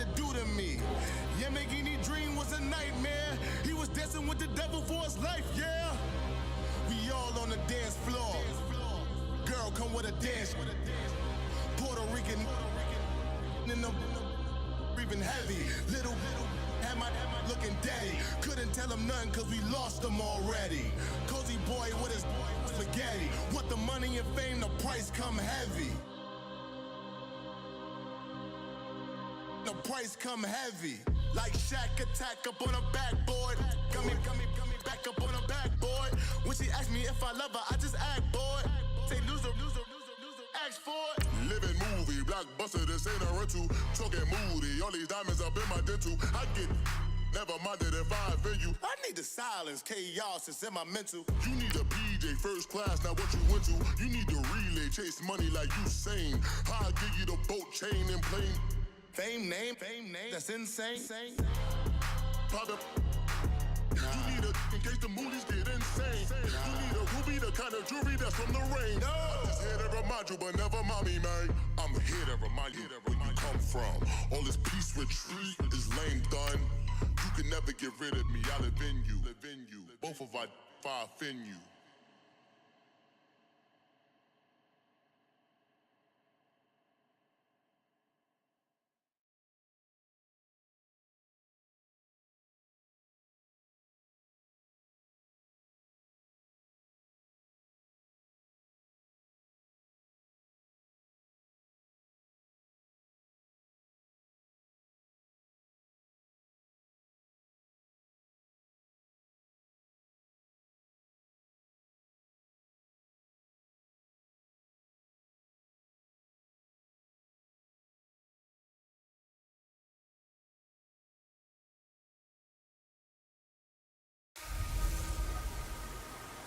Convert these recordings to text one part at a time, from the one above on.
it do to me. Yamagini dream was a nightmare. He was dancing with the devil for his life, yeah. We all on the dance floor. Girl, come with a dance. Puerto Rican in the breathing heavy. Little had my looking daddy. Couldn't tell him nothing cause we lost him already. Cozy boy with his spaghetti. What the money and fame, the price come heavy. The price come heavy. Like Shaq attack up on a backboard. Got me back up on a backboard. When she asked me if I love her, I just act bored. Say loser, ask for it. Living movie, blockbuster, this ain't a rental. Talking moody, all these diamonds up in my dental. I get never minded if I offend you. I need the silence, chaos is in my mental. You need a PJ, first class, not what you went to. You need the relay, chase money like you sane. I'll give you the boat, chain, and plane. Fame name, that's insane. Pop up. You need a in case the movies get insane. You need a ruby, the kind of jewelry that's from the rain. No. I'm just here to remind you, but never mommy, man. I'm here to remind you where you come from. All this peace retreat is lame done. You can never get rid of me. I live in you. Both of our offend you.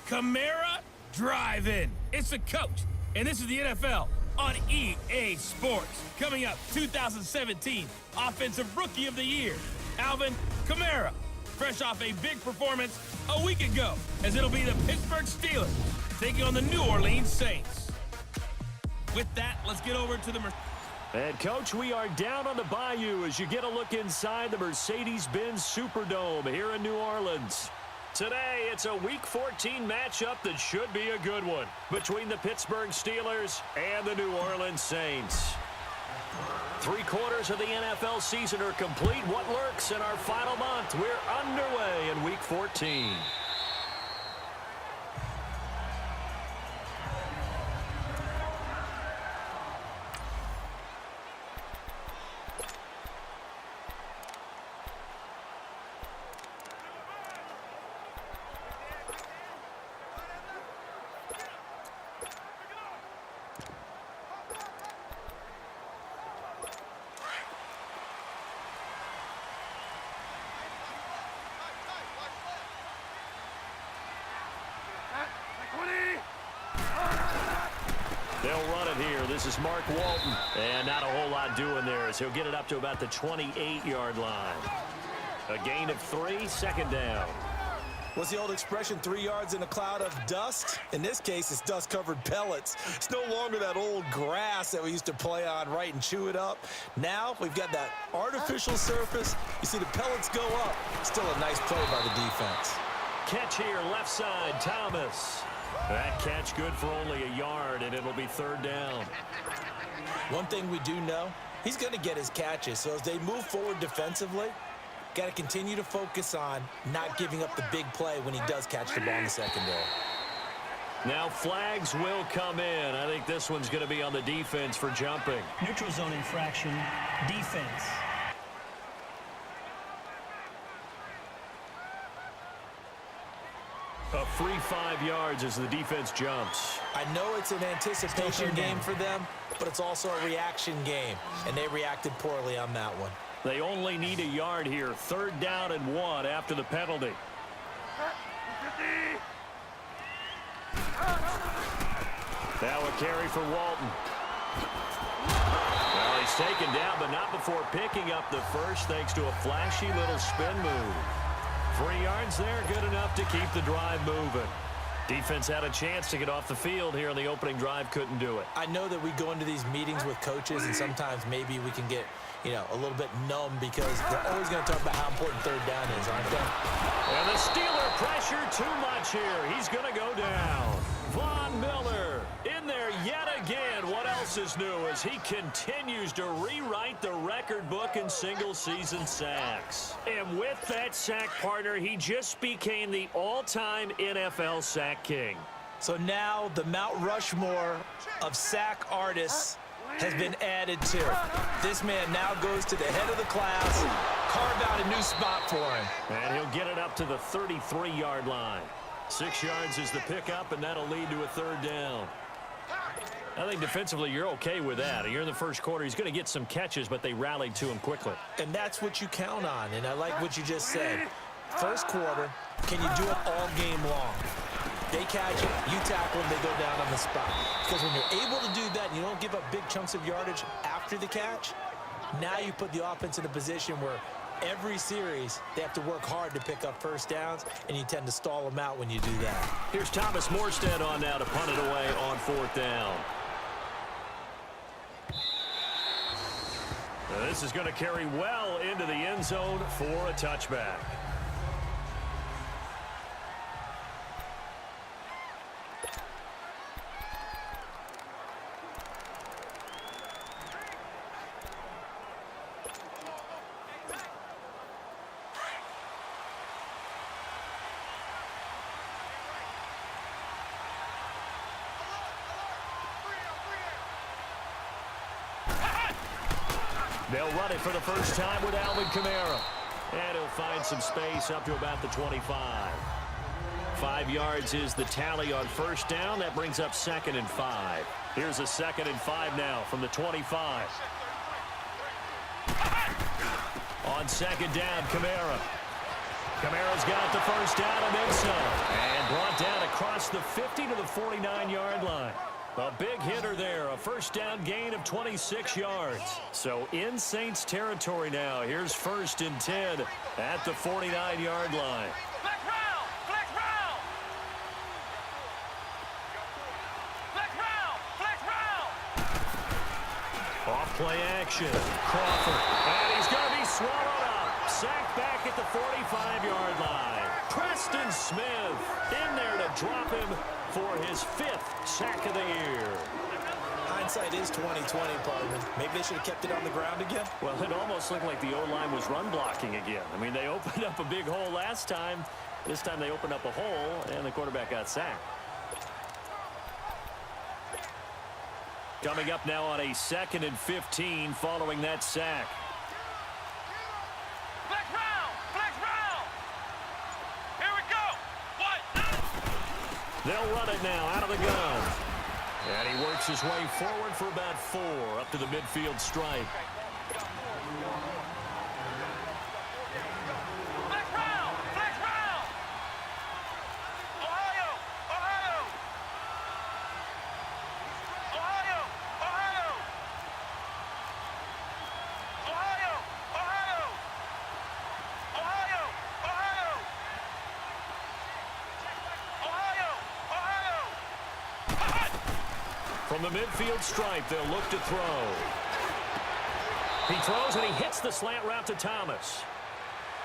Kamara Drive-In. It's the coach, and this is the NFL on EA Sports. Coming up, 2017 Offensive Rookie of the Year, Alvin Kamara, fresh off a big performance a week ago, as it'll be the Pittsburgh Steelers taking on the New Orleans Saints. With that, let's get over to the... And, Coach, we are down on the bayou as you get a look inside the Mercedes-Benz Superdome here in New Orleans. Today, it's a Week 14 matchup that should be a good one between the Pittsburgh Steelers and the New Orleans Saints. 3/4 of the NFL season are complete. What lurks in our final month? We're underway in Week 14. They'll run it here. This is Mark Walton. And not a whole lot doing there as he'll get it up to about the 28-yard line. A gain of 3, second down. What's the old expression, 3 yards in a cloud of dust? In this case, it's dust-covered pellets. It's no longer that old grass that we used to play on, right, and chew it up. Now we've got that artificial surface. You see the pellets go up. Still a nice play by the defense. Catch here, left side, Thomas. That catch good for only a yard, and it'll be third down. One thing we do know, he's going to get his catches. So as they move forward defensively, got to continue to focus on not giving up the big play when he does catch the ball in the secondary. Now flags will come in. I think this one's going to be on the defense for jumping. Neutral zone infraction, defense. A free 5 yards as the defense jumps. I know it's an anticipation game for them, but it's also a reaction game, and they reacted poorly on that one. They only need a yard here. Third down and 1 after the penalty. Now a carry for Walton. Well, he's taken down, but not before picking up the first thanks to a flashy little spin move. 3 yards there, good enough to keep the drive moving. Defense had a chance to get off the field here in the opening drive, couldn't do it. I know that we go into these meetings with coaches, and sometimes maybe we can get, a little bit numb because they're always going to talk about how important third down is, aren't they? And the Steeler pressure too much here. He's going to go down. Von Miller in there yet again. What else is new as he continues to rewrite the record book in single-season sacks. And with that sack partner, he just became the all-time NFL sack king. So now the Mount Rushmore of sack artists has been added to. This man now goes to the head of the class. Carve out a new spot for him. And he'll get it up to the 33-yard line. 6 yards is the pickup, and that'll lead to a third down. I think defensively you're okay with that. You're in the first quarter. He's going to get some catches, but they rallied to him quickly. And that's what you count on, and I like what you just said. First quarter, can you do it all game long? They catch it, you tackle them, they go down on the spot. Because when you're able to do that and you don't give up big chunks of yardage after the catch, now you put the offense in a position where every series they have to work hard to pick up first downs, and you tend to stall them out when you do that. Here's Thomas Morstead on now to punt it away on fourth down. Now this is going to carry well into the end zone for a touchback. They'll run it for the first time with Alvin Kamara. And he'll find some space up to about the 25. 5 yards is the tally on first down. That brings up 2nd and 5. Here's a 2nd and 5 now from the 25. On 2nd down, Kamara. Kamara's got the first down and then some. And brought down across the 50 to the 49-yard line. A big hitter there, a first down gain of 26 yards. So in Saints territory now. Here's 1st and 10 at the 49-yard line. Black round! Black round! Black round! Black round! Off play action. Crawford. And he's going to be swallowed up. Sacked back at the 45-yard line. Preston Smith in there to drop him for his 5th sack of the year. Hindsight is 20/20, partner. Maybe they should have kept it on the ground again. Well, it almost looked like the O-line was run blocking again. I mean, they opened up a big hole last time. This time they opened up a hole, and the quarterback got sacked. Coming up now on a 2nd and 15 following that sack. Black round! Black round! Here we go! They'll run it now out of the gun. And he works his way forward for about 4 up to the midfield stripe. Black round! Black round! Ohio! Ohio! Ohio! Ohio! Ohio! Ohio! Ohio! Ohio! Ohio! Ohio! From the midfield stripe, they'll look to throw. He throws and he hits the slant route to Thomas.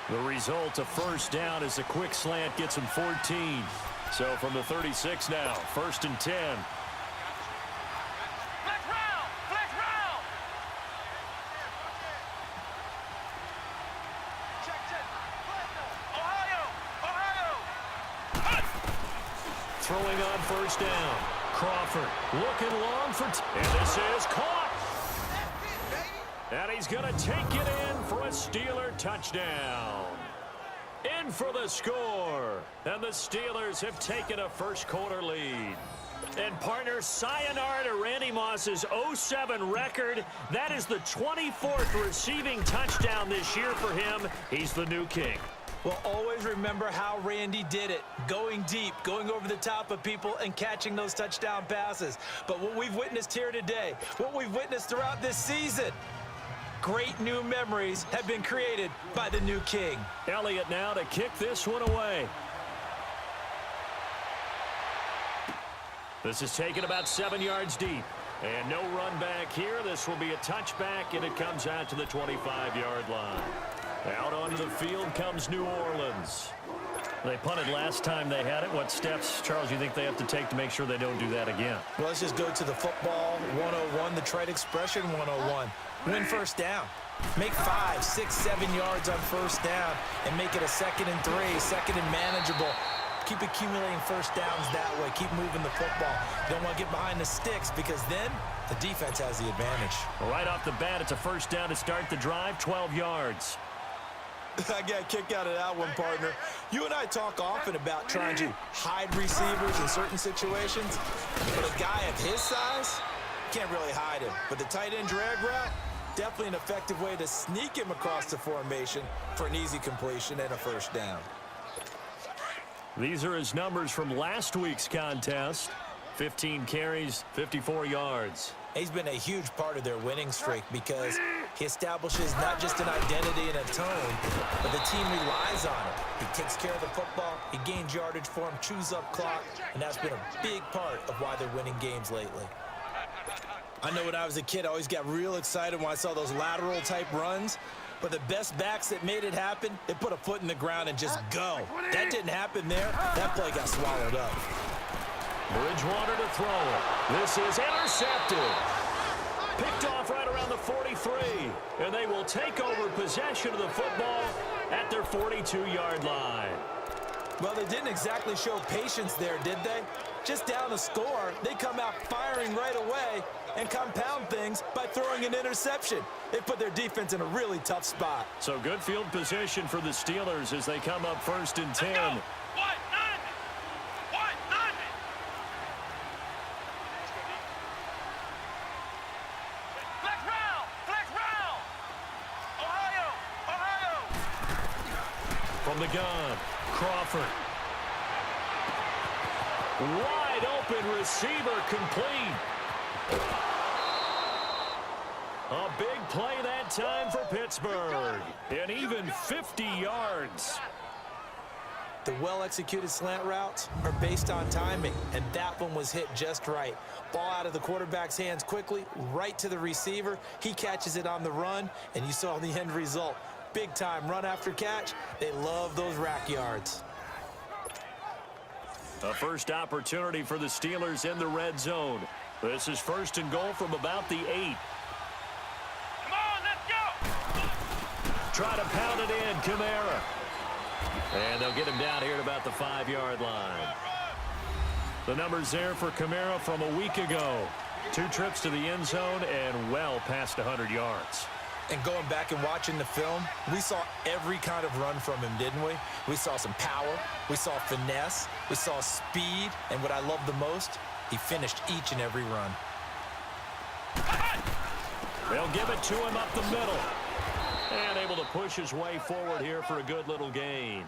The result, a first down as a quick slant gets him 14. So from the 36 now, 1st and 10. Black round! Black round! Ohio! Ohio! Throwing on first down. Crawford looking long for... and this is caught. And he's going to take it in for a Steeler touchdown. In for the score. And the Steelers have taken a first quarter lead. And partner, sayonara to Randy Moss's 07 record. That is the 24th receiving touchdown this year for him. He's the new king. Well, always remember how Randy did it. Going deep, going over the top of people, and catching those touchdown passes. But what we've witnessed here today, what we've witnessed throughout this season, great new memories have been created by the new king. Elliott now to kick this one away. This is taken about 7 yards deep. And no run back here. This will be a touchback, and it comes out to the 25-yard line. Out onto the field comes New Orleans. They punted last time they had it. What steps, Charles, you think they have to take to make sure they don't do that again? Well, let's just go to the football 101, the trade expression 101. Win first down. Make 5, 6, 7 yards on first down and make it a 2nd and 3, 2nd and manageable. Keep accumulating first downs that way. Keep moving the football. You don't want to get behind the sticks because then the defense has the advantage. Right off the bat, it's a first down to start the drive, 12 yards. I got a kick out of that one, partner. You and I talk often about trying to hide receivers in certain situations. But a guy of his size, can't really hide him. But the tight end drag route, definitely an effective way to sneak him across the formation for an easy completion and a first down. These are his numbers from last week's contest. 15 carries, 54 yards. He's been a huge part of their winning streak because he establishes not just an identity and a tone, but the team relies on him. He takes care of the football, he gains yardage for him, chews up clock, and that's been a big part of why they're winning games lately. I know when I was a kid, I always got real excited when I saw those lateral type runs. But the best backs that made it happen, they put a foot in the ground and just go. That didn't happen there. That play got swallowed up. Bridgewater to throw it. This is intercepted. Picked off right around the 43. And they will take over possession of the football at their 42-yard line. Well, they didn't exactly show patience there, did they? Just down a score, they come out firing right away and compound things by throwing an interception. They put their defense in a really tough spot. So good field position for the Steelers as they come up 1st and 10. From the gun, Crawford. Wide open receiver complete. A big play that time for Pittsburgh. And even 50 yards. The well-executed slant routes are based on timing, and that one was hit just right. Ball out of the quarterback's hands quickly, right to the receiver. He catches it on the run, and you saw the end result. Big time run after catch. They love those rack yards. A first opportunity for the Steelers in the red zone. This is 1st and goal from about the 8. Come on, let's go! Try to pound it in, Kamara. And they'll get him down here at about the 5-yard line. The numbers there for Kamara from a week ago. 2 trips to the end zone and well past 100 yards. And going back and watching the film, we saw every kind of run from him, didn't we? We saw some power, we saw finesse, we saw speed, and what I love the most, he finished each and every run. They'll give it to him up the middle. And able to push his way forward here for a good little gain.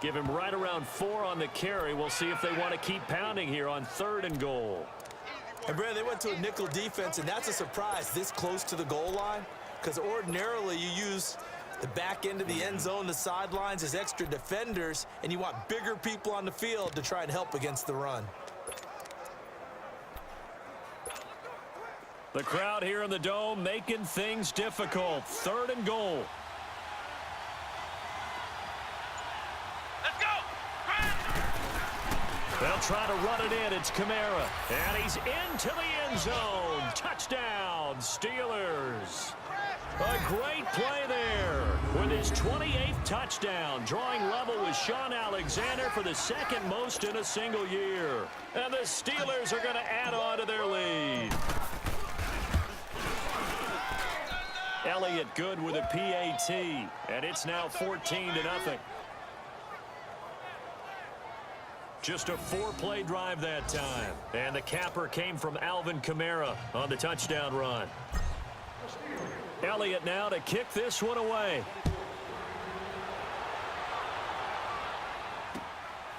Give him right around 4 on the carry. We'll see if they want to keep pounding here on 3rd and goal. And Brad, they went to a nickel defense, and that's a surprise this close to the goal line. Because ordinarily you use the back end of the end zone, the sidelines as extra defenders, and you want bigger people on the field to try and help against the run. The crowd here in the Dome making things difficult. 3rd and goal. Let's go! They'll try to run it in. It's Kamara. And he's into the end zone. Touchdown, Steelers. A great play there with his 28th touchdown, drawing level with Sean Alexander for the 2nd most in a single year. And the Steelers are going to add on to their lead. Elliott good with a PAT, and it's now 14-0. Just a 4-play drive that time. And the capper came from Alvin Kamara on the touchdown run. Elliott now to kick this one away.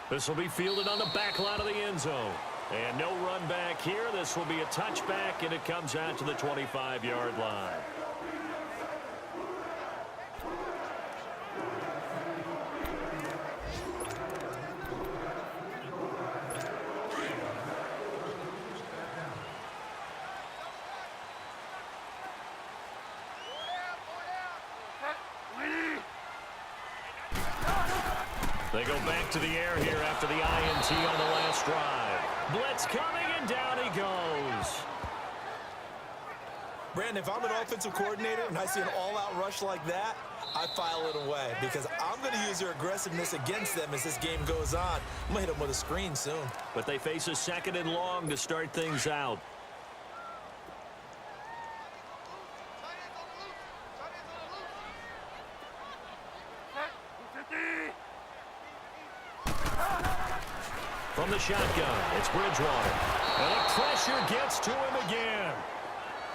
This will be fielded on the back line of the end zone. And no run back here. This will be a touchback, and it comes out to the 25-yard line. They go back to the air here after the INT on the last drive. Blitz coming, and down he goes. Brandon, if I'm an offensive coordinator and I see an all-out rush like that, I file it away because I'm going to use their aggressiveness against them as this game goes on. I'm going to hit them with a screen soon. But they face a 2nd and long to start things out. From the shotgun, it's Bridgewater. And the pressure gets to him again.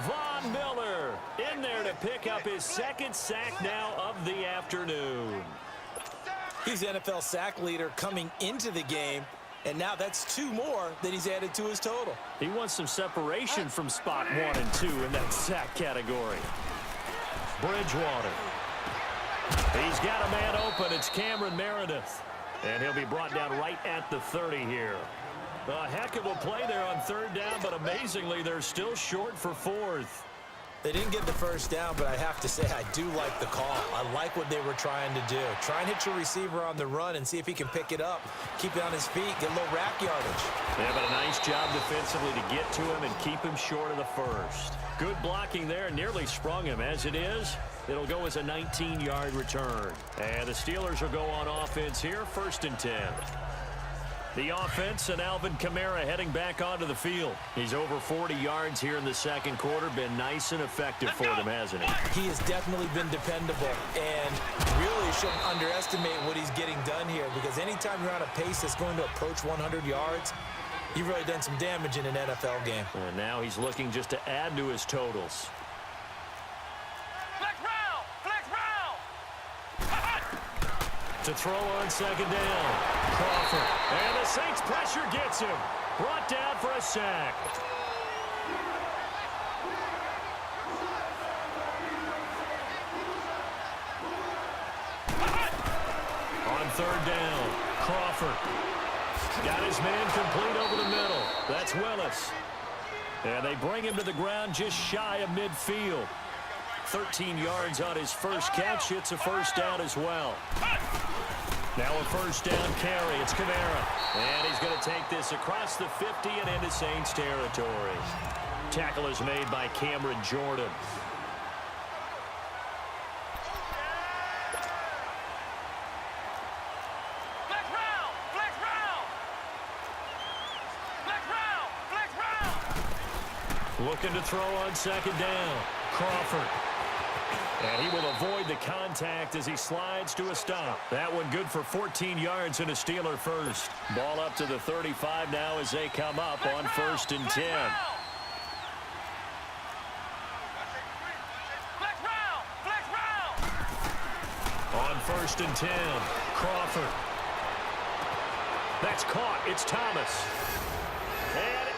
Von Miller in there to pick up his 2nd sack now of the afternoon. He's the NFL sack leader coming into the game, and now that's 2 more that he's added to his total. He wants some separation from spot 1 and 2 in that sack category. Bridgewater. He's got a man open. It's Cameron Meredith. And he'll be brought down right at the 30 here. A heck of a play there on 3rd down, but amazingly, they're still short for 4th. They didn't get the 1st down, but I have to say I do like the call. I like what they were trying to do. Try and hit your receiver on the run and see if he can pick it up, keep it on his feet, get a little rack yardage. Yeah, but a nice job defensively to get to him and keep him short of the 1st. Good blocking there, nearly sprung him. As it is, it'll go as a 19-yard return. And the Steelers will go on offense here, 1st and 10. The offense and Alvin Kamara heading back onto the field. He's over 40 yards here in the 2nd quarter. Been nice and effective for them, hasn't he? He has definitely been dependable, and really shouldn't underestimate what he's getting done here, because anytime you're on a pace that's going to approach 100 yards, you've really done some damage in an NFL game. And now he's looking just to add to his totals. Flex round! Flex round! To throw on 2nd down. Crawford. And the Saints pressure gets him. Brought down for a sack. On 3rd down, Crawford. Got his man complete over the middle. That's Willis. And they bring him to the ground just shy of midfield. 13 yards on his first catch. It's a 1st down as well. Now a 1st down carry. It's Kamara. And he's going to take this across the 50 and into Saints territory. Tackle is made by Cameron Jordan. Flex round! Flex round! Flex round! Flex round! Looking to throw on 2nd down. Crawford. And he will avoid the contact as he slides to a stop. That one good for 14 yards and a Steeler 1st. Ball up to the 35 now as they come up on 1st and 10. Flex round! Flex round! On 1st and 10, Crawford. That's caught. It's Thomas. And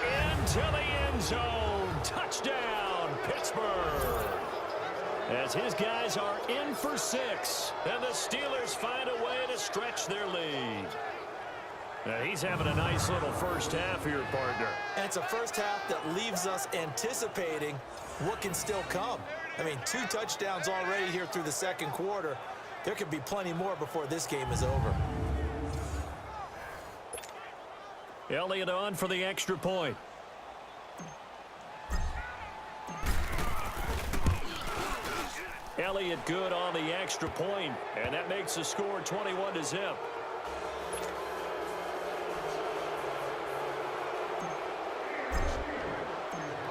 into the end zone. Touchdown, Pittsburgh. As his guys are in for 6. And the Steelers find a way to stretch their lead. Now he's having a nice little 1st half here, partner. And it's a 1st half that leaves us anticipating what can still come. I mean, 2 touchdowns already here through the 2nd quarter. There could be plenty more before this game is over. Elliott on for the extra point. Elliott good on the extra point, and that makes the score 21-0.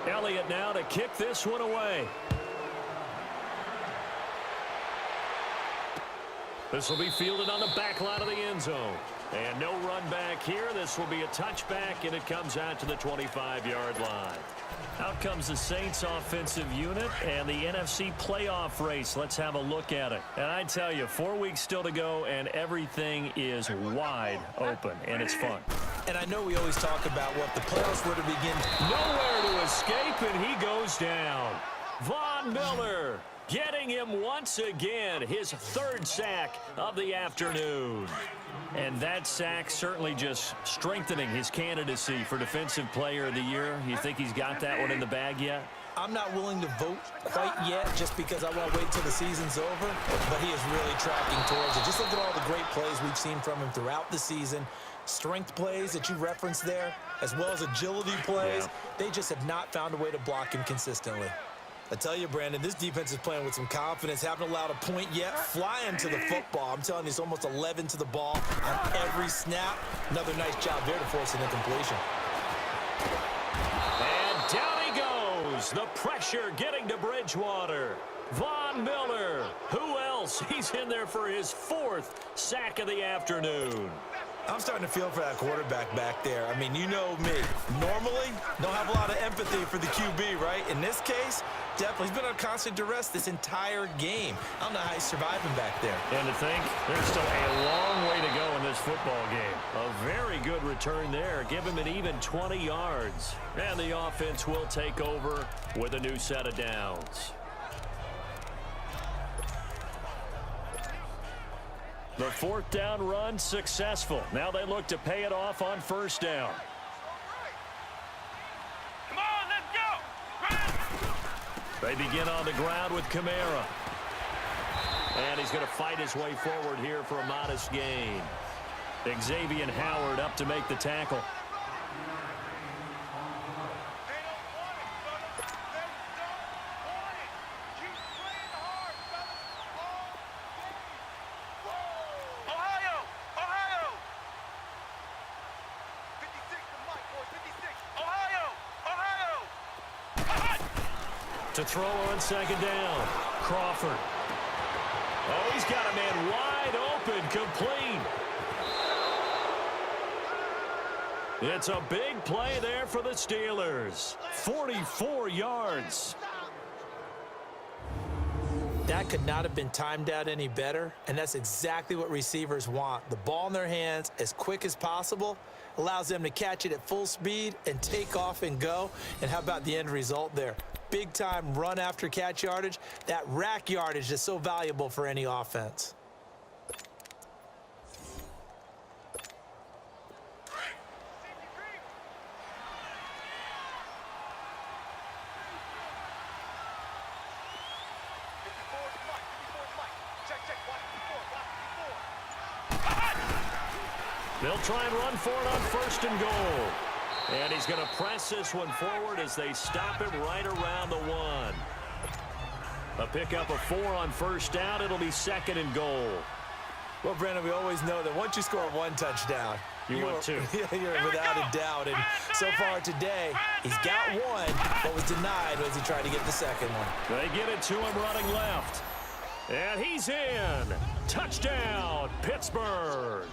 Elliott now to kick this one away. This will be fielded on the back line of the end zone. And no run back here. This will be a touchback, and it comes out to the 25-yard line. Out comes the Saints offensive unit and the NFC playoff race. Let's have a look at it. And I tell you, 4 weeks still to go, and everything is wide open, and it's fun. And I know we always talk about what the playoffs were to begin. Nowhere to escape, and he goes down. Von Miller getting him once again, his 3rd sack of the afternoon. And that sack certainly just strengthening his candidacy for Defensive Player of the Year. You think he's got that one in the bag yet? I'm not willing to vote quite yet just because I want to wait till the season's over, but he is really tracking towards it. Just look at all the great plays we've seen from him throughout the season. Strength plays that you referenced there, as well as agility plays. Yeah. They just have not found a way to block him consistently. I tell you, Brandon, this defense is playing with some confidence. Haven't allowed a point yet. Flying to the football. I'm telling you, it's almost 11 to the ball on every snap. Another nice job there to force an incompletion. And down he goes. The pressure getting to Bridgewater. Von Miller. Who else? He's in there for his 4th sack of the afternoon. I'm starting to feel for that quarterback back there. I mean, you know me. Normally, don't have a lot of empathy for the QB, right? In this case, definitely. He's been on constant duress this entire game. I don't know how he's surviving back there. And to think, there's still a long way to go in this football game. A very good return there. Give him an even 20 yards. And the offense will take over with a new set of downs. The 4th down run successful. Now they look to pay it off on 1st down. Come on, let's go. They begin on the ground with Kamara. And he's going to fight his way forward here for a modest gain. Xavier Howard up to make the tackle. To throw on 2nd down. Crawford. Oh, he's got a man wide open, complete. It's a big play there for the Steelers. 44 yards. That could not have been timed out any better, and that's exactly what receivers want. The ball in their hands as quick as possible allows them to catch it at full speed and take off and go. And how about the end result there? Big-time run after catch yardage. That rack yardage is so valuable for any offense. They'll try and run for it on 1st and goal. And he's going to press this one forward as they stop him right around the 1. A pickup of 4 on 1st down. It'll be 2nd and goal. Well, Brandon, we always know that once you score 1 touchdown, you want 2. You're without a doubt. And so far today, he's got 1, but was denied as he tried to get the 2nd one. They get it to him running left. And he's in. Touchdown, Pittsburgh.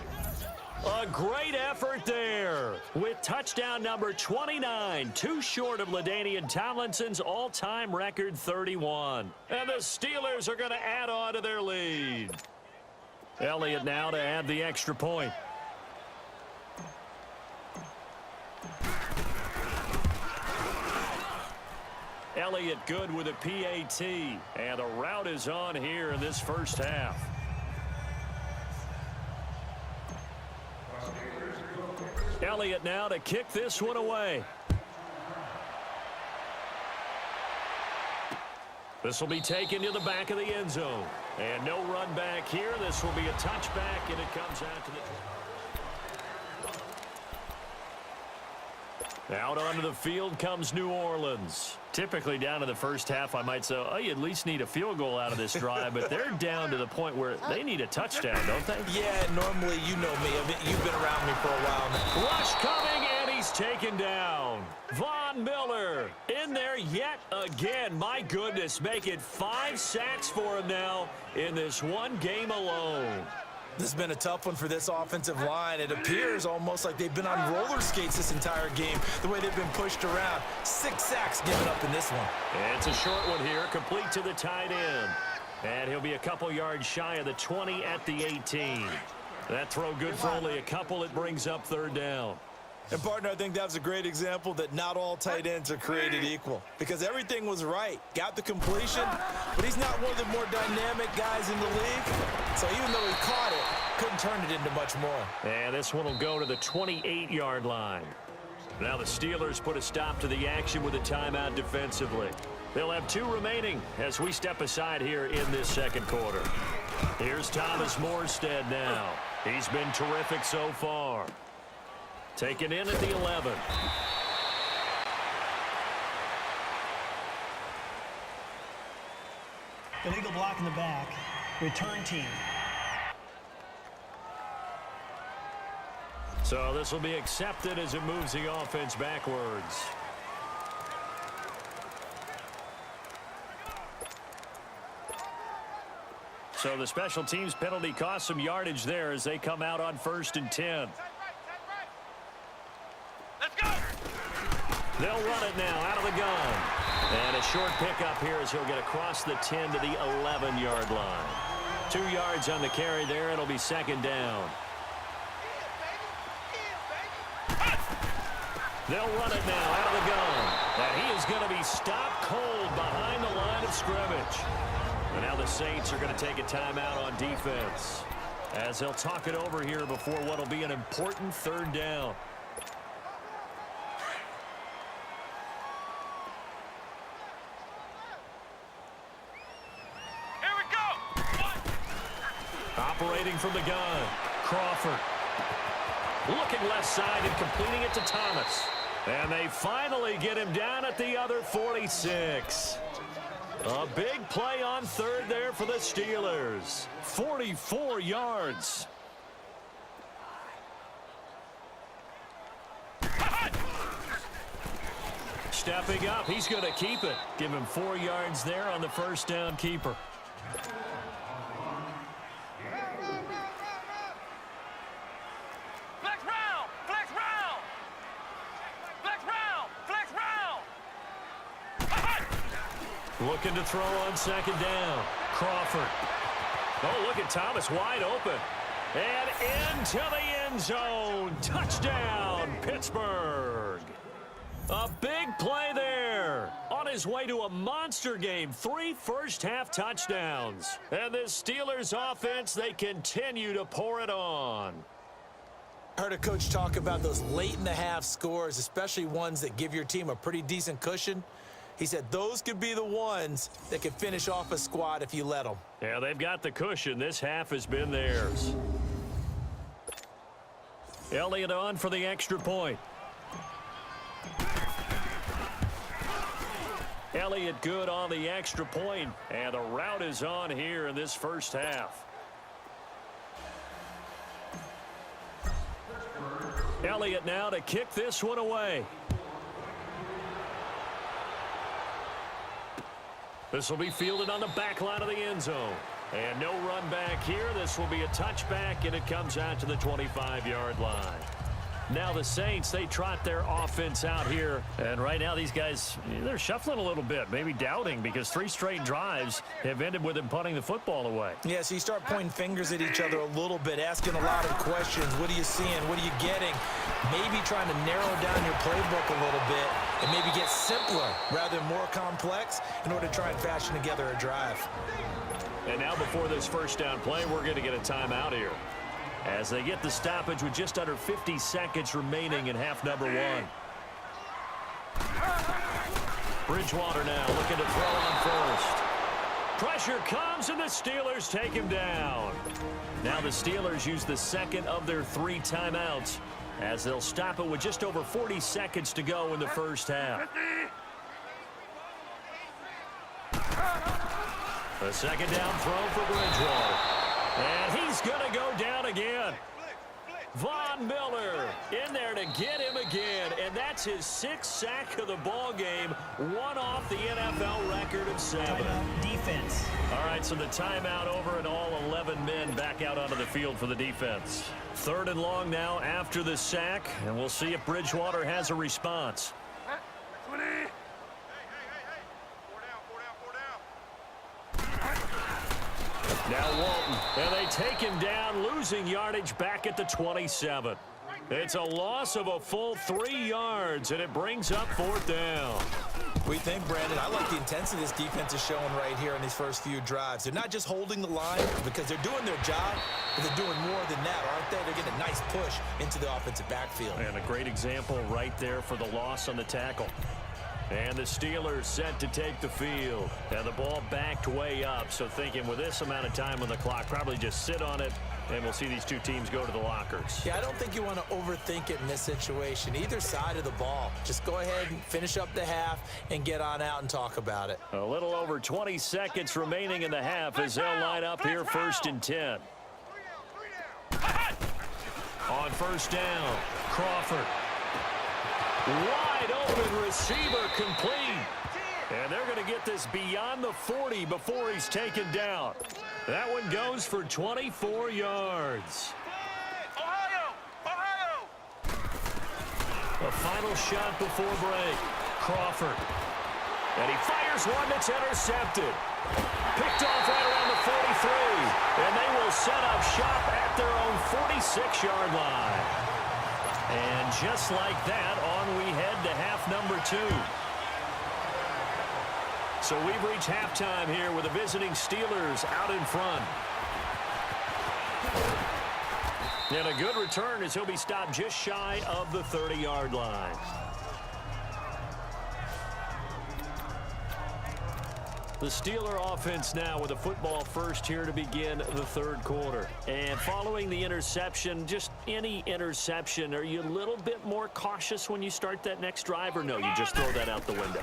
A great effort there with touchdown number 29, too short of LaDainian Tomlinson's all-time record 31. And the Steelers are going to add on to their lead. Elliott now to add the extra point. Elliott good with a PAT, and a route is on here in this 1st half. Elliott now to kick this one away. This will be taken to the back of the end zone. And no run back here. This will be a touchback, and it comes out to the... Out onto the field comes New Orleans. Typically down to the 1st half, I might say, oh, you at least need a field goal out of this drive, but they're down to the point where they need a touchdown, don't they? Yeah, normally, you know me. You've been around me for a while now. Rush coming, and he's taken down. Von Miller in there yet again. My goodness, make it 5 sacks for him now in this one game alone. This has been a tough one for this offensive line. It appears almost like they've been on roller skates this entire game, the way they've been pushed around. 6 sacks given up in this one. And it's a short one here, complete to the tight end. And he'll be a couple yards shy of the 20 at the 18. That throw good for only a couple. It brings up 3rd down. And, partner, I think that was a great example that not all tight ends are created equal, because everything was right. Got the completion, but he's not one of the more dynamic guys in the league. So even though he caught it, couldn't turn it into much more. And this one will go to the 28-yard line. Now the Steelers put a stop to the action with a timeout defensively. They'll have 2 remaining as we step aside here in this second quarter. Here's Thomas Morstead now. He's been terrific so far. Taken in at the 11. Illegal block in the back. Return team. So this will be accepted as it moves the offense backwards. So the special teams penalty cost some yardage there as they come out on 1st and 10. Let's go. They'll run it now out of the gun. And a short pickup here as he'll get across the 10 to the 11-yard line. 2 yards on the carry there. It'll be 2nd down. They'll run it now out of the gun. And he is going to be stopped cold behind the line of scrimmage. And now the Saints are going to take a timeout on defense as they'll talk it over here before what will be an important 3rd down. Here we go. Operating from the gun, Crawford. Looking left side and completing it to Thomas. And they finally get him down at the other 46. A big play on 3rd there for the Steelers. 44 yards. Stepping up, he's going to keep it. Give him 4 yards there on the 1st down keeper. Flex round. Flex round. Flex round. Flex round. Looking to throw on 2nd down. Crawford. Oh, look at Thomas wide open. And into the end zone. Touchdown, Pittsburgh. A big play there. On his way to a monster game. 3 first-half touchdowns. And this Steelers offense, they continue to pour it on. I heard a coach talk about those late-in-the-half scores, especially ones that give your team a pretty decent cushion. He said those could be the ones that could finish off a squad if you let them. Yeah, they've got the cushion. This half has been theirs. Elliott on for the extra point. Elliott good on the extra point, and the route is on here in this first half. Elliott now to kick this one away. This will be fielded on the back line of the end zone. And no run back here. This will be a touchback, and it comes out to the 25-yard line. Now the Saints, they trot their offense out here. And right now these guys, they're shuffling a little bit, maybe doubting, because 3 straight drives have ended with them punting the football away. Yeah, so you start pointing fingers at each other a little bit, asking a lot of questions. What are you seeing? What are you getting? Maybe trying to narrow down your playbook a little bit and maybe get simpler rather than more complex in order to try and fashion together a drive. And now before this first down play, we're going to get a timeout here as they get the stoppage with just under 50 seconds remaining in half number 1. Bridgewater now looking to throw on first. Pressure comes, and the Steelers take him down. Now the Steelers use the 2nd of their 3 timeouts as they'll stop it with just over 40 seconds to go in the first half. The 2nd down throw for Bridgewater. And he's going to go down again. Von Miller in there to get him again. And that's his 6th sack of the ball game. 1 off the NFL record of 7. Timeout defense. All right, so the timeout over and all 11 men back out onto the field for the defense. 3rd and long now after the sack. And we'll see if Bridgewater has a response. Now Walton, and they take him down, losing yardage back at the 27. It's a loss of a full 3 yards, and it brings up 4th down. What do you think, Brandon? I like the intensity this defense is showing right here in these first few drives. They're not just holding the line because they're doing their job, but they're doing more than that, aren't they? They're getting a nice push into the offensive backfield. And a great example right there for the loss on the tackle. And the Steelers set to take the field. And the ball backed way up, so thinking with this amount of time on the clock, probably just sit on it, and we'll see these two teams go to the lockers. Yeah, I don't think you want to overthink it in this situation. Either side of the ball. Just go ahead and finish up the half and get on out and talk about it. A little over 20 seconds remaining in the half as they'll line up here 1st and 10. On 1st down, Crawford. Wide open receiver complete. And they're going to get this beyond the 40 before he's taken down. That one goes for 24 yards. Ohio! A final shot before break. Crawford. And he fires one that's intercepted. Picked off right around the 43. And they will set up shop at their own 46-yard line. And just like that, on we head to half number 2. So we've reached halftime here with the visiting Steelers out in front. And a good return as he'll be stopped just shy of the 30-yard line. The Steeler offense now with a football first here to begin the 3rd quarter. And following the interception, just any interception, are you a little bit more cautious when you start that next drive, or no, you just throw that out the window?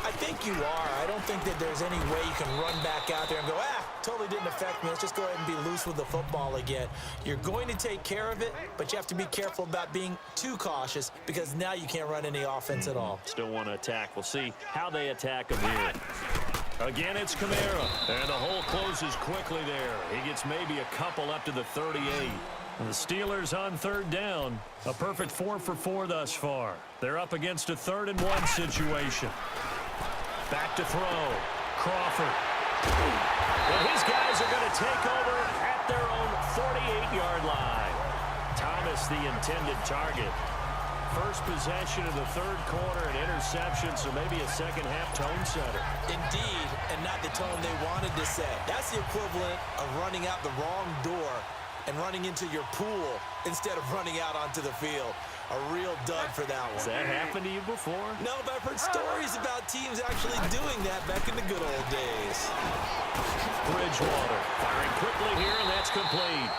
I think you are. I don't think that there's any way you can run back out there and go, totally didn't affect me. Let's just go ahead and be loose with the football again. You're going to take care of it, but you have to be careful about being too cautious because now you can't run any offense at all. Still want to attack. We'll see how they attack him here. Again, it's Kamara, and the hole closes quickly there. He gets maybe a couple up to the 38. And the Steelers on 3rd down, a perfect 4 for 4 thus far. They're up against a 3rd and 1 situation. Back to throw, Crawford. And his guys are going to take over at their own 48-yard line. Thomas, the intended target. First possession of the 3rd quarter, an interception, so maybe a second-half tone setter. Indeed, and not the tone they wanted to set. That's the equivalent of running out the wrong door and running into your pool instead of running out onto the field. A real dud for that one. Has that happened to you before? No, but I've heard stories about teams actually doing that back in the good old days. Bridgewater firing quickly here, and that's complete.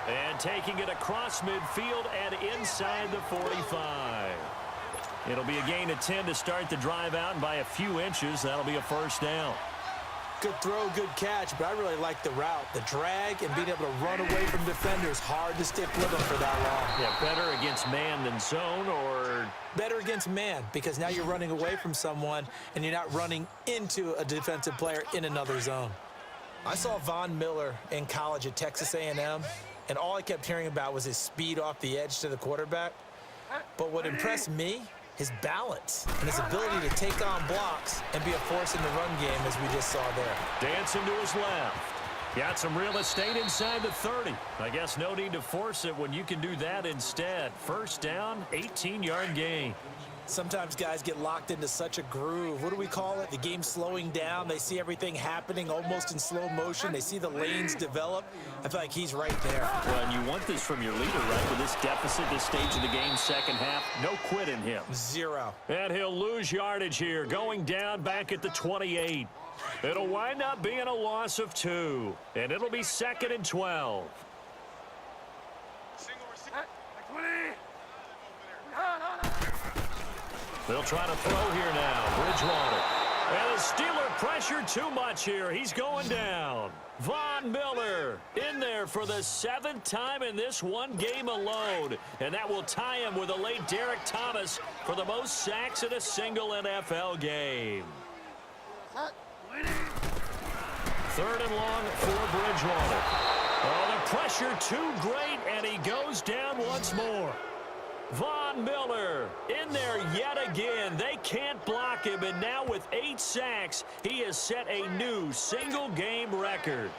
And taking it across midfield and inside the 45. It'll be a gain of 10 to start the drive out, and by a few inches, that'll be a 1st down. Good throw, good catch, but I really like the route. The drag and being able to run away from defenders, hard to stick with them for that long. Yeah, better against man than zone, or? Better against man, because now you're running away from someone, and you're not running into a defensive player in another zone. I saw Von Miller in college at Texas A&M, and all I kept hearing about was his speed off the edge to the quarterback. But what impressed me, his balance and his ability to take on blocks and be a force in the run game, as we just saw there. Dancing to his left. Got some real estate inside the 30. I guess no need to force it when you can do that instead. 1st down, 18-yard gain. Sometimes guys get locked into such a groove. What do we call it? The game slowing down. They see everything happening almost in slow motion. They see the lanes develop. I feel like he's right there. Well, and you want this from your leader, right? With this deficit, this stage of the game, 2nd half, no quit in him. 0. And he'll lose yardage here, going down back at the 28. It'll wind up being a loss of 2, and it'll be 2nd and 12. They'll try to throw here now. Bridgewater. And the Steeler pressure too much here. He's going down. Von Miller in there for the 7th time in this one game alone. And that will tie him with the late Derek Thomas for the most sacks in a single NFL game. 3rd and long for Bridgewater. Oh, the pressure too great, and he goes down once more. Von Miller in there yet again. They can't block him, and now with 8 sacks, he has set a new single-game record.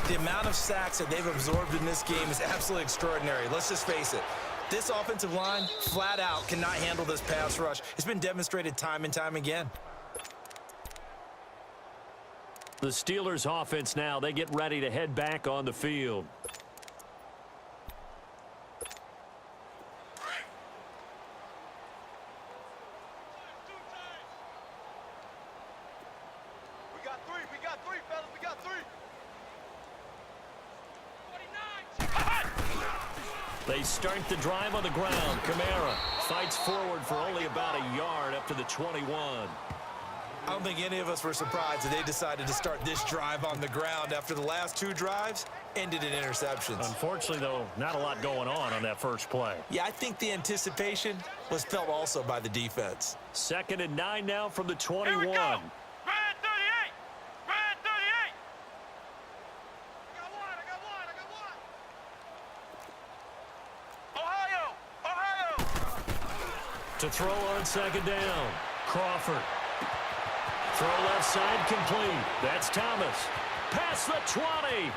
The amount of sacks that they've absorbed in this game is absolutely extraordinary. Let's just face it. This offensive line, flat out, cannot handle this pass rush. It's been demonstrated time and time again. The Steelers' offense now, they get ready to head back on the field. They start the drive on the ground. Kamara fights forward for only about a yard up to the 21. I don't think any of us were surprised that they decided to start this drive on the ground after the last 2 drives ended in interceptions. Unfortunately, though, not a lot going on that first play. Yeah, I think the anticipation was felt also by the defense. 2nd and 9 now from the 21. Here we go. Red 38. Red 38. I got one. Ohio. To throw on 2nd down. Crawford. Throw left side complete. That's Thomas. Past the 20.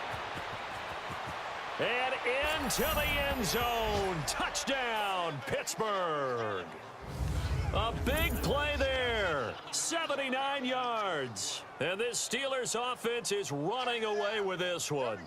And into the end zone. Touchdown, Pittsburgh. A big play there. 79 yards. And this Steelers offense is running away with this one.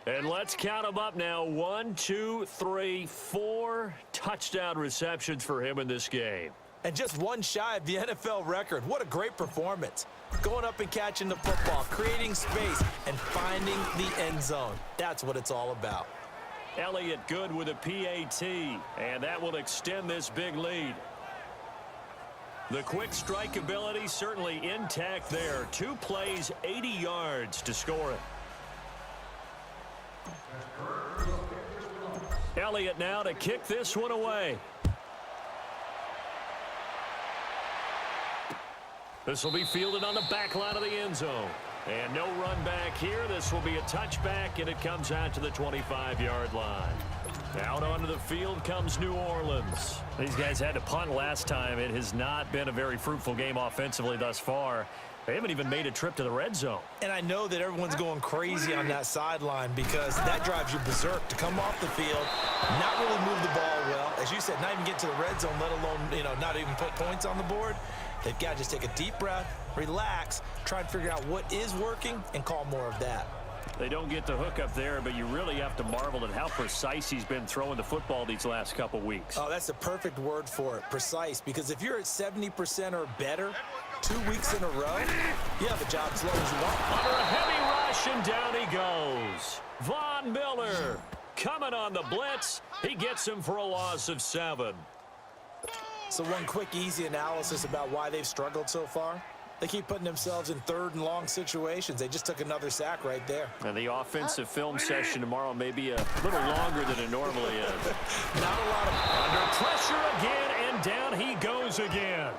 And let's count them up now. 1, 2, 3, 4 touchdown receptions for him in this game. And just one shy of the NFL record. What a great performance. Going up and catching the football, creating space, and finding the end zone. That's what it's all about. Elliott good with a PAT, and that will extend this big lead. The quick strike ability certainly intact there. 2 plays, 80 yards to score it. Elliott now to kick this one away. This will be fielded on the back line of the end zone. And no run back here. This will be a touchback, and it comes out to the 25-yard line. Out onto the field comes New Orleans. These guys had to punt last time. It has not been a very fruitful game offensively thus far. They haven't even made a trip to the red zone. And I know that everyone's going crazy on that sideline because that drives you berserk to come off the field, not really move the ball well. As you said, not even get to the red zone, let alone, not even put points on the board. They've got to just take a deep breath, relax, try and figure out what is working, and call more of that. They don't get the hook up there, but you really have to marvel at how precise he's been throwing the football these last couple weeks. Oh, that's the perfect word for it, precise. Because if you're at 70% or better 2 weeks in a row, you have a job as long as you want. Under a heavy rush, and down he goes. Von Miller coming on the blitz. He gets him for a loss of 7. So one quick, easy analysis about why they've struggled so far. They keep putting themselves in 3rd and long situations. They just took another sack right there. And the offensive film session tomorrow may be a little longer than it normally is. Not a lot of... Under pressure again, and down he goes again.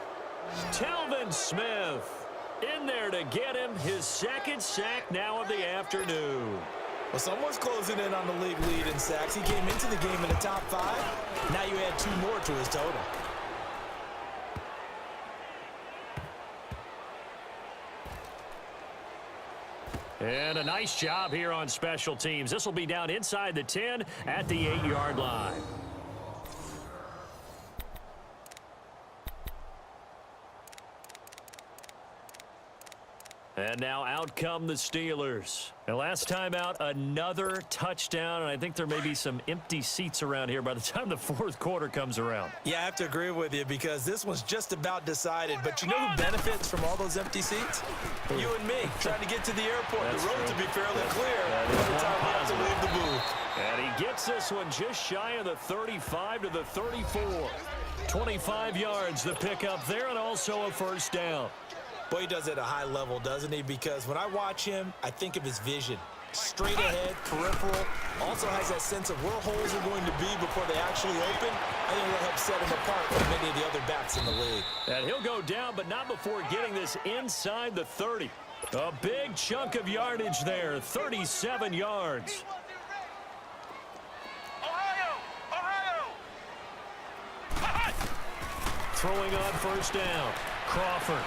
Telvin Smith in there to get him his 2nd sack now of the afternoon. Well, someone's closing in on the league lead in sacks. He came into the game in the top 5. Now you add 2 more to his total. And a nice job here on special teams. This will be down inside the 10 at the 8-yard line. And now out come the Steelers. And last time out, another touchdown. And I think there may be some empty seats around here by the time the 4th quarter comes around. Yeah, I have to agree with you because this one's just about decided. But you know who benefits from all those empty seats? You and me, trying to get to the airport. That's the road true. to be fairly clear That by is the one time we have to positive. leave the booth. And he gets this one just shy of the 35 to the 34. 25 yards the pickup there, and also a 1st down. Boy, he does it at a high level, doesn't he? Because when I watch him, I think of his vision. Straight ahead, peripheral. Also has that sense of where holes are going to be before they actually open. I think it'll help set him apart from many of the other backs in the league. And he'll go down, but not before getting this inside the 30. A big chunk of yardage there, 37 yards. Ohio. Throwing on 1st down, Crawford.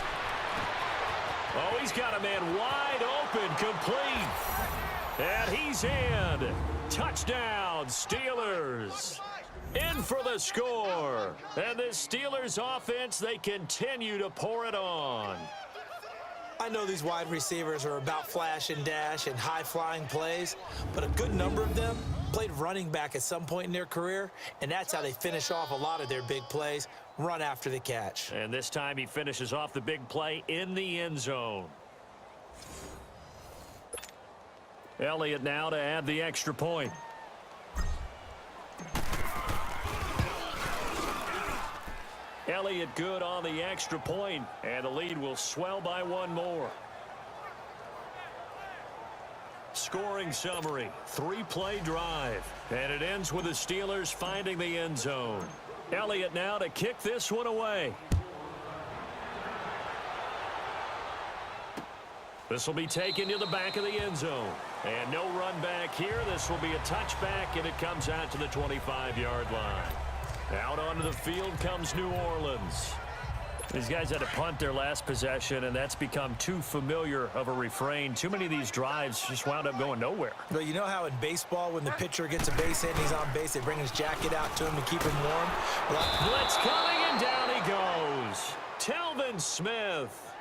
Oh, he's got a man wide open, complete. And he's in. Touchdown, Steelers. In for the score. And this Steelers offense, they continue to pour it on. I know these wide receivers are about flash and dash and high-flying plays, but a good number of them played running back at some point in their career, and that's how they finish off a lot of their big plays, run after the catch. And this time he finishes off the big play in the end zone. Elliott now to add the extra point. Elliott good on the extra point, and the lead will swell by one more. Scoring summary, 3-play drive, and it ends with the Steelers finding the end zone. Elliott now to kick this one away. This will be taken to the back of the end zone. And no run back here. This will be a touchback, and it comes out to the 25-yard line. Out onto the field comes New Orleans. These guys had to punt their last possession, and that's become too familiar of a refrain. Too many of these drives just wound up going nowhere. But you know how in baseball, when the pitcher gets a base hit and he's on base, they bring his jacket out to him to keep him warm? Blitz coming, and down he goes. Telvin Smith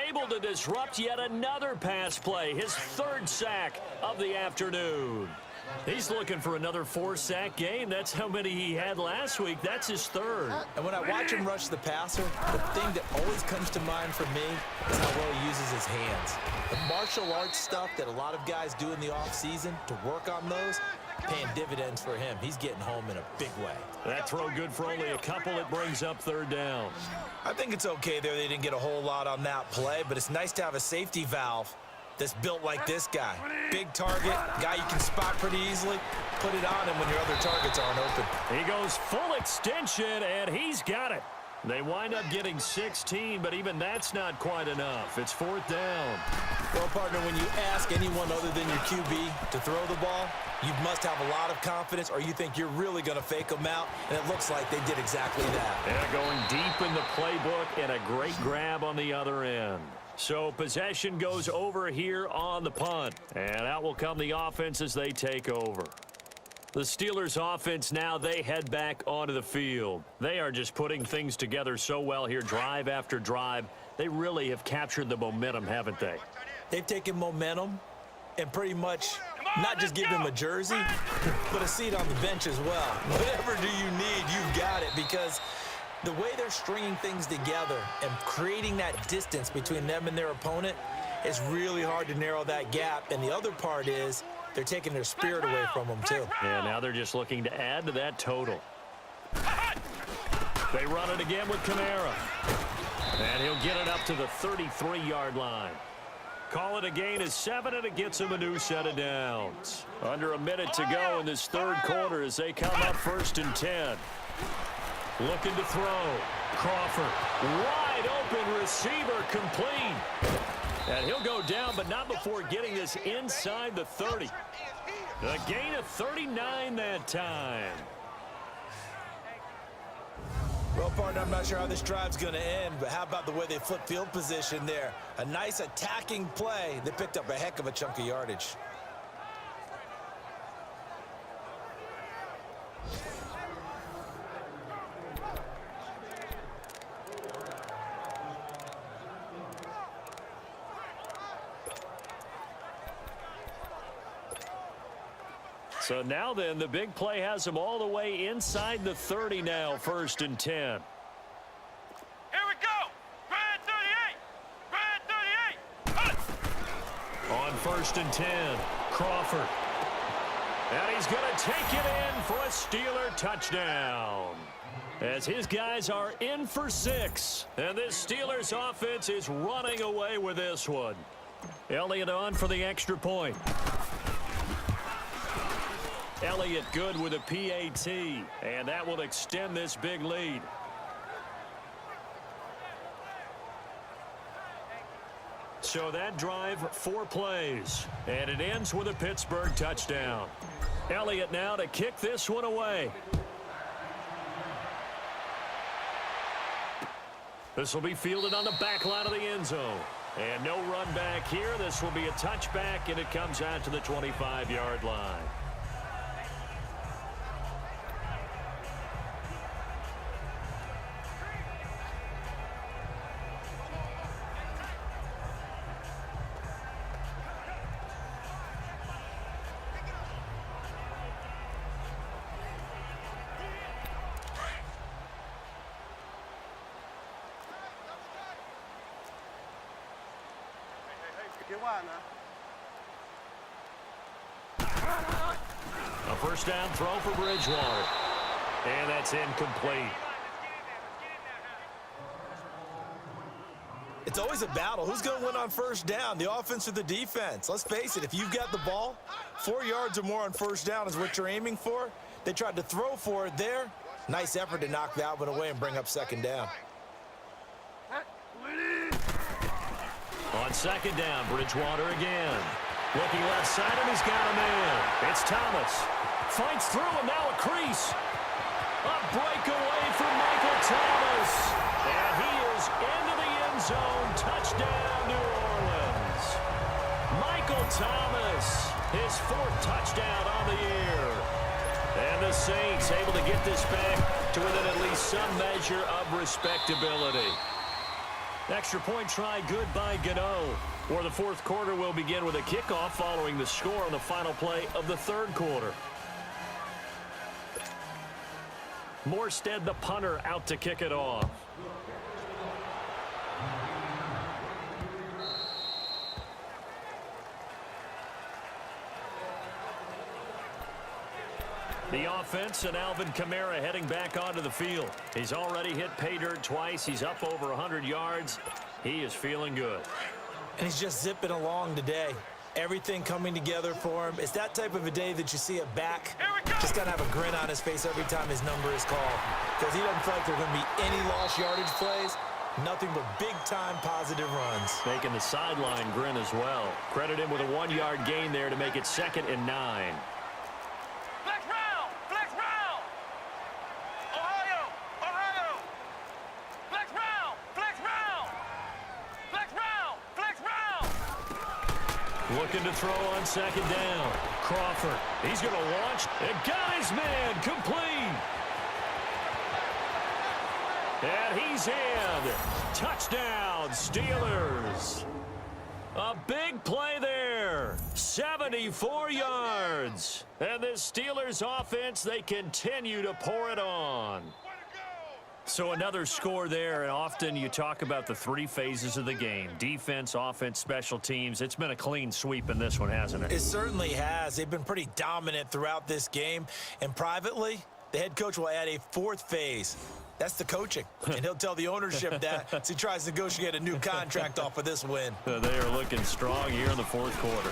able to disrupt yet another pass play, his third sack of the afternoon. He's looking for another 4-sack game. That's how many he had last week. That's his third. And when I watch him rush the passer, the thing that always comes to mind for me is how well he uses his hands. The martial arts stuff that a lot of guys do in the offseason to work on those, paying dividends for him. He's getting home in a big way. That throw good for only a couple. It brings up third down. I think it's okay there. They didn't get a whole lot on that play, but it's nice to have a safety valve that's built like this guy. Big target, guy you can spot pretty easily. Put it on him when your other targets aren't open. He goes full extension, and he's got it. They wind up getting 16, but even that's not quite enough. It's fourth down. Well, partner, when you ask anyone other than your QB to throw the ball, you must have a lot of confidence, or you think you're really going to fake them out, and it looks like they did exactly that. Yeah, going deep in the playbook, and a great grab on the other end. So possession goes over here on the punt, and out will come the offense as they take over. The Steelers offense now, they head back onto the field. They are just putting things together so well here, drive after drive. They really have captured the momentum, haven't they? They've taken momentum and pretty much not just give him a jersey, but a seat on the bench as well. Whatever do you need, you've got it, because the way they're stringing things together and creating that distance between them and their opponent, it's really hard to narrow that gap. And the other part is they're taking their spirit away from them, too. Yeah, now they're just looking to add to that total. They run it again with Kamara. And he'll get it up to the 33-yard line. Call it a gain of 7, and it gets him a new set of downs. Under a minute to go in this third quarter as they come up 1st and 10. Looking to throw. Crawford. Wide open receiver, complete. And he'll go down, but not before getting this inside the 30. A gain of 39 that time. Well, partner, I'm not sure how this drive's going to end, but how about the way they flip field position there? A nice attacking play. They picked up a heck of a chunk of yardage. So now then, the big play has them all the way inside the 30 now, 1st and 10. Here we go. Grand 38. Grand 38. On 1st and 10, Crawford. And he's going to take it in for a Steeler touchdown. As his guys are in for 6. And this Steelers offense is running away with this one. Elliott on for the extra point. Elliott good with a PAT, and that will extend this big lead. So that drive, 4 plays, and it ends with a Pittsburgh touchdown. Elliott now to kick this one away. This will be fielded on the back line of the end zone. And no run back here. This will be a touchback, and it comes out to the 25-yard line. A first down throw for Bridgewater. And that's incomplete. It's always a battle. Who's going to win on first down, the offense or the defense? Let's face it, if you've got the ball, 4 yards or more on first down is what you're aiming for. They tried to throw for it there. Nice effort to knock that one away and bring up second down. On second down, Bridgewater again. Looking left side, and he's got a man. It's Thomas. Fights through, and now a crease. A breakaway for Michael Thomas. And he is into the end zone. Touchdown, New Orleans. Michael Thomas, his 4th touchdown on the year. And the Saints able to get this back to within at least some measure of respectability. Extra point try good by Gano. Or the 4th quarter will begin with a kickoff following the score on the final play of the 3rd quarter. Morstead, the punter, out to kick it off. The offense and Alvin Kamara heading back onto the field. He's already hit pay dirt twice. He's up over 100 yards. He is feeling good. And he's just zipping along today. Everything coming together for him. It's that type of a day that you see a back just got to have a grin on his face every time his number is called. Because he doesn't feel like there are going to be any lost yardage plays. Nothing but big-time positive runs. Making the sideline grin as well. Credit him with a 1-yard gain there to make it 2nd and 9. Flex round! Flex round! Ohio! Ohio! Flex round! Flex round! Flex round! Flex round! Looking to throw on second down. Crawford, he's going to launch. And got his man complete. And he's in. Touchdown, Steelers. A big play there. 74 yards. And this Steelers offense, they continue to pour it on. So another score there, and often you talk about the 3 phases of the game. Defense, offense, special teams. It's been a clean sweep in this one, hasn't it? It certainly has. They've been pretty dominant throughout this game. And privately, the head coach will add a 4th phase. That's the coaching. And he'll tell the ownership that as he tries to negotiate a new contract off of this win. They are looking strong here in the 4th quarter.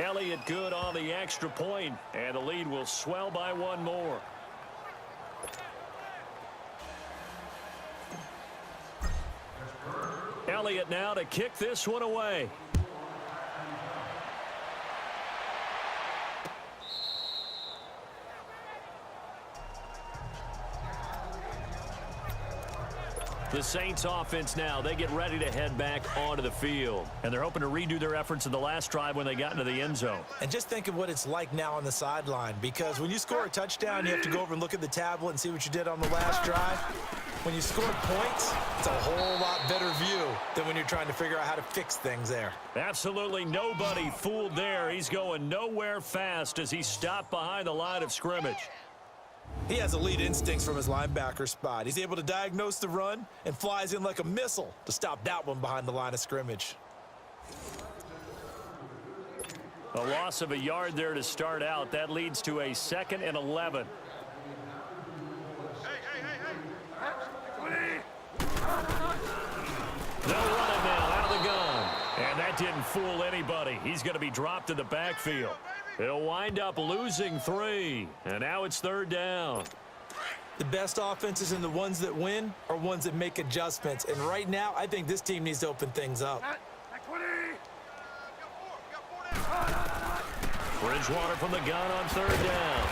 Elliott good on the extra point, and the lead will swell by 1 more. Elliott now to kick this one away. The Saints offense now, they get ready to head back onto the field. And they're hoping to redo their efforts in the last drive when they got into the end zone. And just think of what it's like now on the sideline, because when you score a touchdown, you have to go over and look at the tablet and see what you did on the last drive. When you score points, it's a whole lot better view than when you're trying to figure out how to fix things there. Absolutely nobody fooled there. He's going nowhere fast as he stopped behind the line of scrimmage. He has elite instincts from his linebacker spot. He's able to diagnose the run and flies in like a missile to stop that one behind the line of scrimmage. A loss of a yard there to start out. That leads to a 2nd and 11. They'll run it now out of the gun. And that didn't fool anybody. He's going to be dropped in the backfield. He'll wind up losing 3. And now it's 3rd down. The best offenses and the ones that win are ones that make adjustments. And right now, I think this team needs to open things up. Bridgewater from the gun on 3rd down.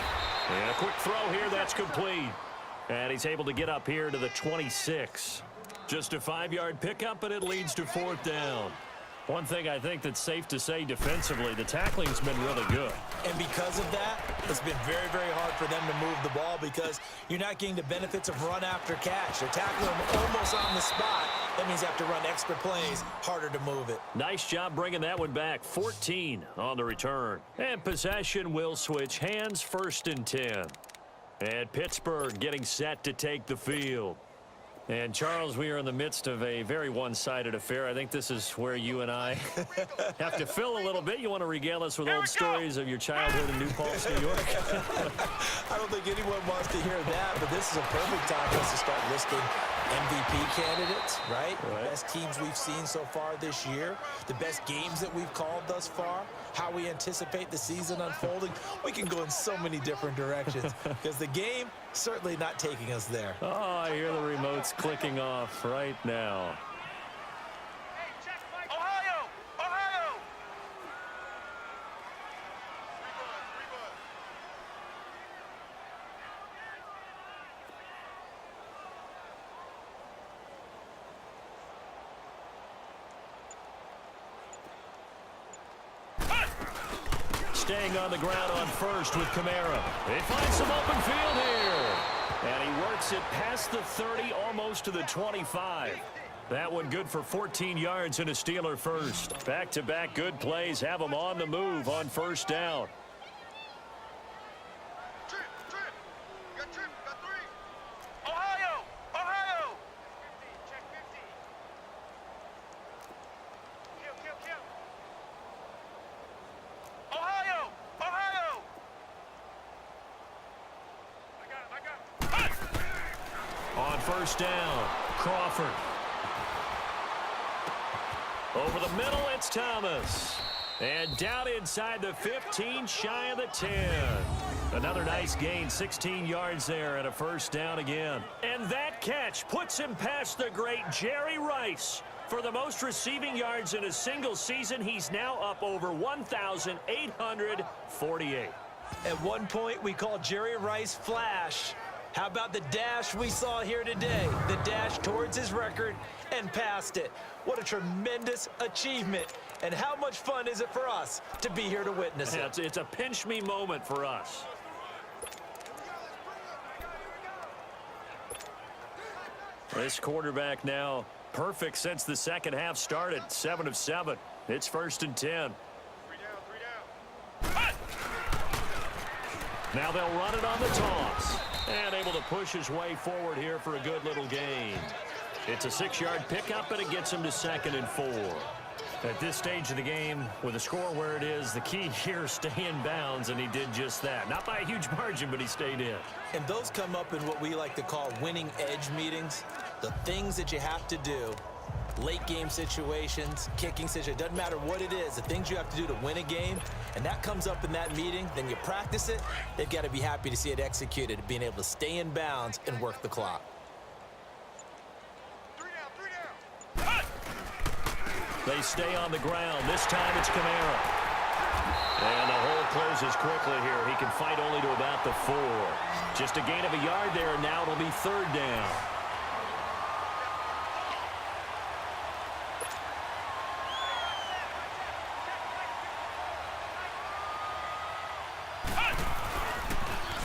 And a quick throw here, that's complete. And he's able to get up here to the 26. Just a 5-yard pickup, and it leads to 4th down. One thing I think that's safe to say defensively, the tackling's been really good. And because of that, it's been very, very hard for them to move the ball because you're not getting the benefits of run after catch. They're tackling them almost on the spot. That means you have to run extra plays, harder to move it. Nice job bringing that one back. 14 on the return. And possession will switch hands, 1st and 10. And Pittsburgh getting set to take the field. And, Charles, we are in the midst of a very one-sided affair. I think this is where you and I have to fill a little bit. You want to regale us with old stories of your childhood in New Paltz, New York? I don't think anyone wants to hear that, but this is a perfect time for us to start listing MVP candidates, right? The best teams we've seen so far this year, the best games that we've called thus far, how we anticipate the season unfolding. We can go in so many different directions because the game certainly not taking us there. Oh, I hear the remotes clicking off right now. Ohio! Ohio! Staying on the ground on first with Kamara. He finds some open field here. And he works it past the 30, almost to the 25. That one good for 14 yards and a Steeler first. Back-to-back good plays have him on the move on first down. Ohio! Ohio! Check 50. Kill. Ohio! Ohio! I got it. On first down, Crawford. Over the middle, it's Thomas. And down inside the 15, shy of the 10. Another nice gain, 16 yards there and a first down again. And that catch puts him past the great Jerry Rice. For the most receiving yards in a single season, he's now up over 1,848. At one point, we called Jerry Rice Flash. How about the dash we saw here today? The dash towards his record and past it. What a tremendous achievement. And how much fun is it for us to be here to witness it? It's a pinch-me moment for us. This quarterback now perfect since the second half started. 7 of 7. It's first and 10. 3 down. Now they'll run it on the toss. And able to push his way forward here for a good little gain. It's a 6-yard pickup, and it gets him to 2nd and 4. At this stage of the game, with the score where it is, the key here is stay in bounds, and he did just that. Not by a huge margin, but he stayed in. And those come up in what we like to call winning edge meetings. The things that you have to do, late game situations, kicking situations, doesn't matter what it is, the things you have to do to win a game, and that comes up in that meeting, then you practice it, they've got to be happy to see it executed, being able to stay in bounds and work the clock. 3 down. They stay on the ground. This time it's Kamara. And the hole closes quickly here. He can fight only to about the 4. Just a gain of a yard there, and now it'll be 3rd down.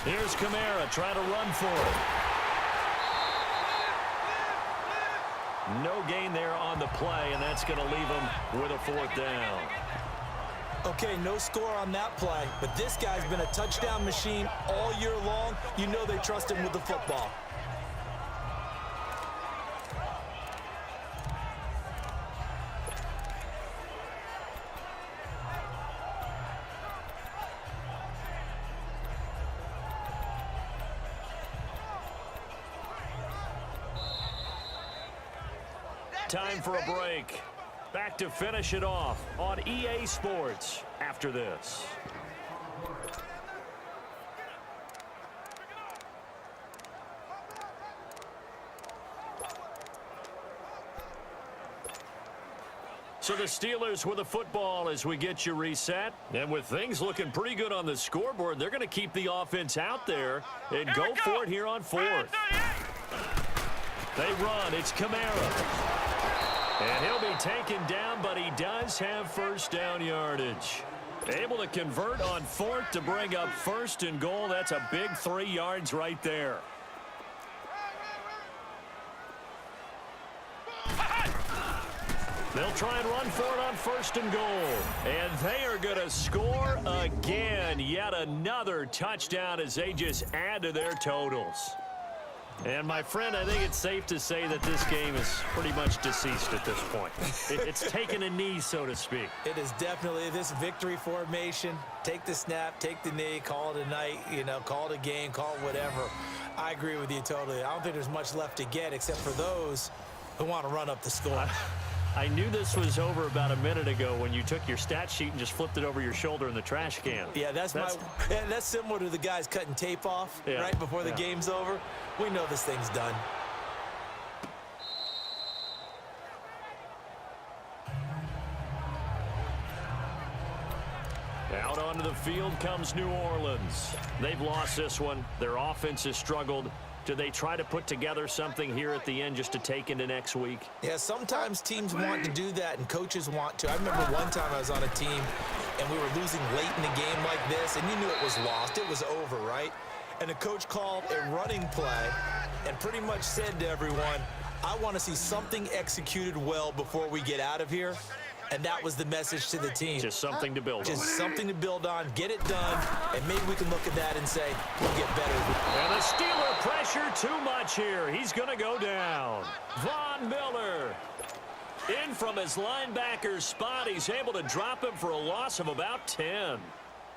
Here's Kamara trying to run for it. No gain there on the play, and that's going to leave him with a 4th down. Okay, no score on that play, but this guy's been a touchdown machine all year long. You know they trust him with the football. Time for a break. Back to finish it off on EA Sports after this. So the Steelers with the football as we get you reset. And with things looking pretty good on the scoreboard, they're going to keep the offense out there and go for it here on 4th. They run. It's Kamara. And he'll be taken down, but he does have first down yardage. Able to convert on 4th to bring up 1st and goal. That's a big 3 yards right there. They'll try and run for it on 1st and goal. And they are going to score again. Yet another touchdown as they just add to their totals. And, my friend, I think it's safe to say that this game is pretty much deceased at this point. It's taken a knee, so to speak. It is definitely this victory formation. Take the snap, take the knee, call it a night, call it a game, call it whatever. I agree with you totally. I don't think there's much left to get except for those who want to run up the score. I knew this was over about a minute ago when you took your stat sheet and just flipped it over your shoulder in the trash can. Yeah, that's similar to the guys cutting tape off right before the game's over. We know this thing's done. Out onto the field comes New Orleans. They've lost this one. Their offense has struggled. Do they try to put together something here at the end just to take into next week? Yeah, sometimes teams want to do that and coaches want to. I remember one time I was on a team and we were losing late in a game like this, and you knew it was lost. It was over, right? And the coach called a running play and pretty much said to everyone, I want to see something executed well before we get out of here. And that was the message to the team. Just something to build on. Just something to build on, get it done, and maybe we can look at that and say, we'll get better. And the Steeler pressure too much here. He's going to go down. Von Miller in from his linebacker spot. He's able to drop him for a loss of about 10.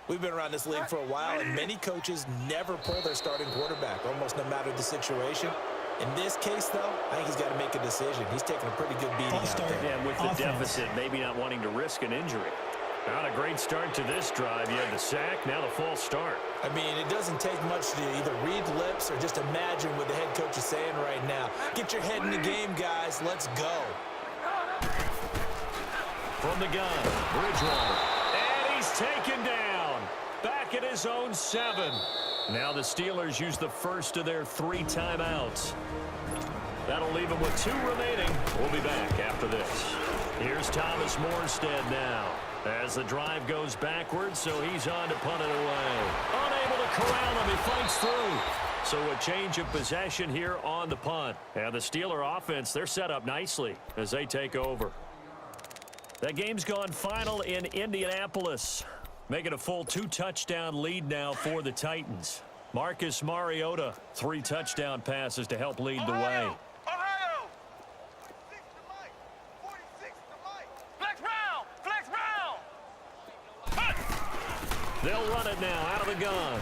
We've been around this league for a while, and many coaches never pull their starting quarterback, almost no matter the situation. In this case, though, I think he's got to make a decision. He's taking a pretty good beating out there. Yeah, with the deficit, maybe not wanting to risk an injury. Not a great start to this drive. You had the sack, now the false start. I mean, it doesn't take much to either read lips or just imagine what the head coach is saying right now. Get your head in the game, guys. Let's go. From the gun, Bridgewater. And he's taken down. Back at his own 7. Now the Steelers use the first of their 3 timeouts. That'll leave them with 2 remaining. We'll be back after this. Here's Thomas Morstead now as the drive goes backwards, so he's on to punt it away. Unable to corral him. He fights through. So a change of possession here on the punt. And the Steeler offense, they're set up nicely as they take over. That game's gone final in Indianapolis. Making a full 2-touchdown lead now for the Titans. Marcus Mariota, 3 touchdown passes to help lead the way. Ohio! 46 to Mike. 46 to Mike. Flex round! Flex round! They'll run it now out of the gun.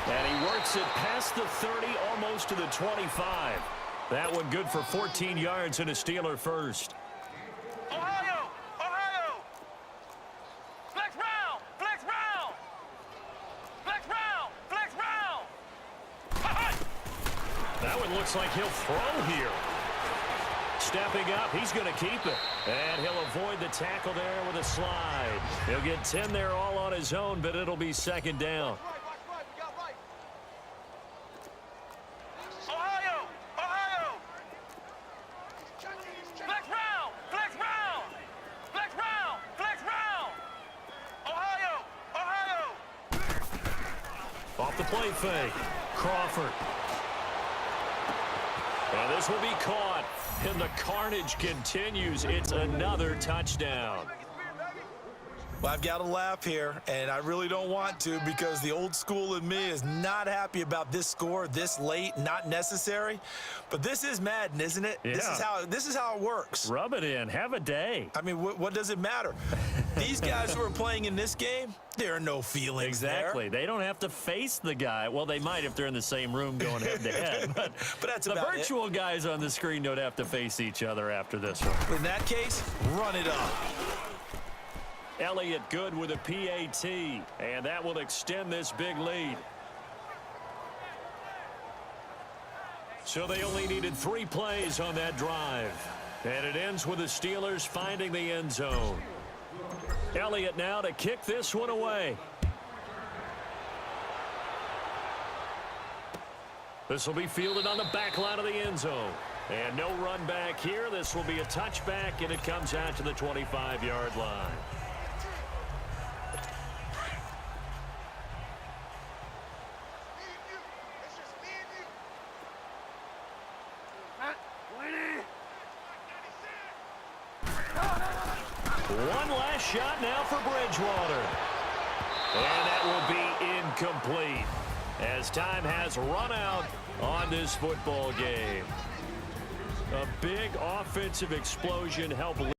And he works it past the 30, almost to the 25. That one good for 14 yards and a Steeler first. Ohio! Ohio! Flex round! Flex round! Flex round! Flex round! That one looks like he'll throw here. Stepping up, he's going to keep it. And he'll avoid the tackle there with a slide. He'll get 10 there all on his own, but it'll be second down. Ohio! Ohio! Flex round! Flex round! Flex round! Flex round! Ohio! Ohio! Off the play fake. Crawford. And this will be caught. And the carnage continues. It's another touchdown. Well, I've got to laugh here, and I really don't want to because the old school in me is not happy about this score this late, not necessary. But this is Madden, isn't it? Yeah. This is how it works. Rub it in. Have a day. I mean, what does it matter? These guys who are playing in this game, there are no feelings Exactly. there. They don't have to face the guy. Well, they might if they're in the same room going head-to-head. But that's the about virtual guys on the screen don't have to face each other after this one. In that case, run it up. Elliott good with a PAT, and that will extend this big lead. So they only needed 3 plays on that drive. And it ends with the Steelers finding the end zone. Elliott now to kick this one away. This will be fielded on the back line of the end zone. And no run back here. This will be a touchback, and it comes out to the 25-yard line. One last shot now for Bridgewater. And that will be incomplete as time has run out on this football game. A big offensive explosion helped